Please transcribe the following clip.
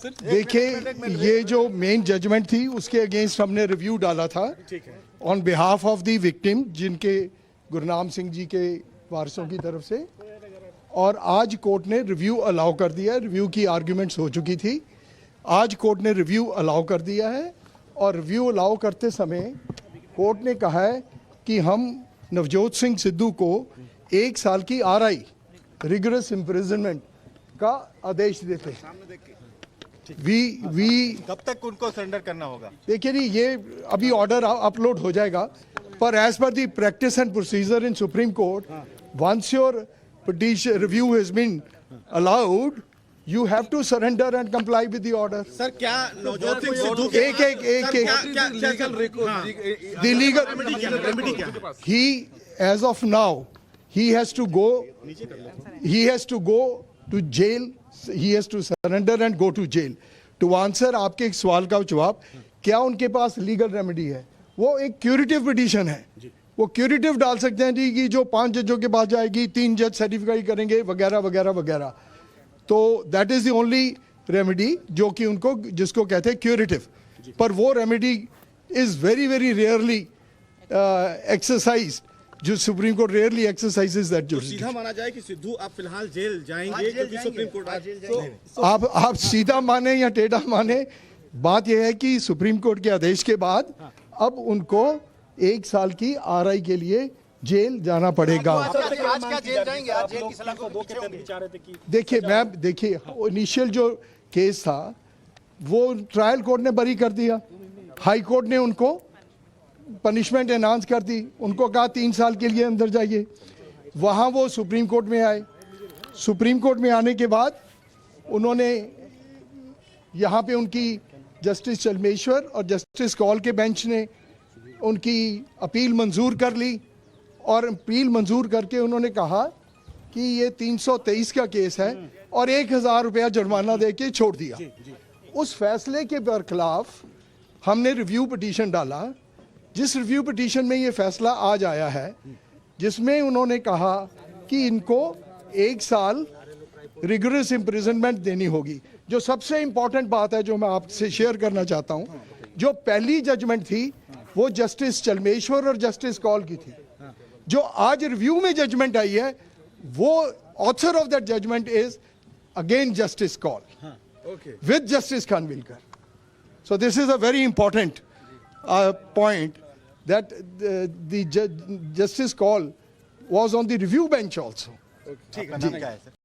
देखिए, ये जो मेन जजमेंट थी उसके अगेंस्ट हमने रिव्यू डाला था on behalf of the victim, जिनके गुरनाम सिंह जी के वारसों की तरफ से, और आज कोर्ट ने रिव्यू अलाउ कर दिया है। रिव्यू की आर्ग्यूमेंट्स हो चुकी थी, आज कोर्ट ने रिव्यू अलाउ कर दिया है। और रिव्यू अलाउ करते समय कोर्ट ने कहा है कि हम नवजोत सिंह सिद्धू को 1 साल की RI रिगरस इम्प्रिजनमेंट का आदेश देते हैं। कब तक उनको सरेंडर करना होगा? देखिए नहीं, ये अभी ऑर्डर अपलोड हो जाएगा, पर as per the practice and procedure in Supreme Court, once your petition review has been allowed, you have to surrender and comply with the order. Sir, क्या Navjot Singh Sidhu the legal remedy क्या? He, as of now, he has to go to jail. He has to surrender and go to jail. To answer आपके एक सवाल का जवाब, क्या उनके पास legal remedy है? वो एक क्यूरेटिव पिटीशन है, वो क्यूरेटिव डाल सकते हैं जी कि जो 5 जजों के पास जाएगी, 3 जज सर्टिफाई करेंगे वगैरह वगैरह वगैरह। तो that is the only remedy जो कि उनको, जिसको कहते हैं क्यूरेटिव। पर वो remedy is very very rarely exercise, जो supreme court rarely exercises that. जो सीधा माना जाए कि सिद्धू आप फिलहाल जेल जाएंगे क्योंकि सुप्रीम कोर्ट आप सीधा माने या टेढ़ा माने, बात यह है कि सुप्रीम कोर्ट के आदेश के बाद अब उनको 1 साल की RI के लिए जेल जाना पड़ेगा। आज क्या जेल जाएंगे? आज जेल की सलाह को दो के तहत विचार रहे थे कि देखिए इनिशियल जो केस था वो ट्रायल कोर्ट ने बरी कर दिया, हाई कोर्ट ने उनको पनिशमेंट एनहांस कर दी, उनको कहा 3 साल के लिए अंदर जाइए। वहाँ वो सुप्रीम कोर्ट में आए, सुप्रीम कोर्ट में आने के बाद उन्होंने यहाँ पे उनकी जस्टिस चलमेश्वर और जस्टिस कौल के बेंच ने उनकी अपील मंजूर कर ली, और अपील मंजूर करके उन्होंने कहा कि ये 323 का केस है और 1000 रुपया जुर्माना दे के छोड़ दिया। उस फैसले के बरखिलाफ हमने रिव्यू पिटीशन डाला, जिस रिव्यू पिटीशन में ये फैसला आज आया है, जिसमें उन्होंने कहा कि इनको 1 साल रिगरस इम्प्रिजनमेंट देनी होगी। जो सबसे इंपॉर्टेंट बात है जो मैं आपसे शेयर करना चाहता हूँ, जो पहली जजमेंट थी वो जस्टिस चलमेश्वर और जस्टिस कौल की थी। जो आज रिव्यू में जजमेंट आई है, वो author of that judgement is again Justice Kaul with Justice Khanwilkar. So this is a very important point that the justice call was on the review bench also. ठीक है।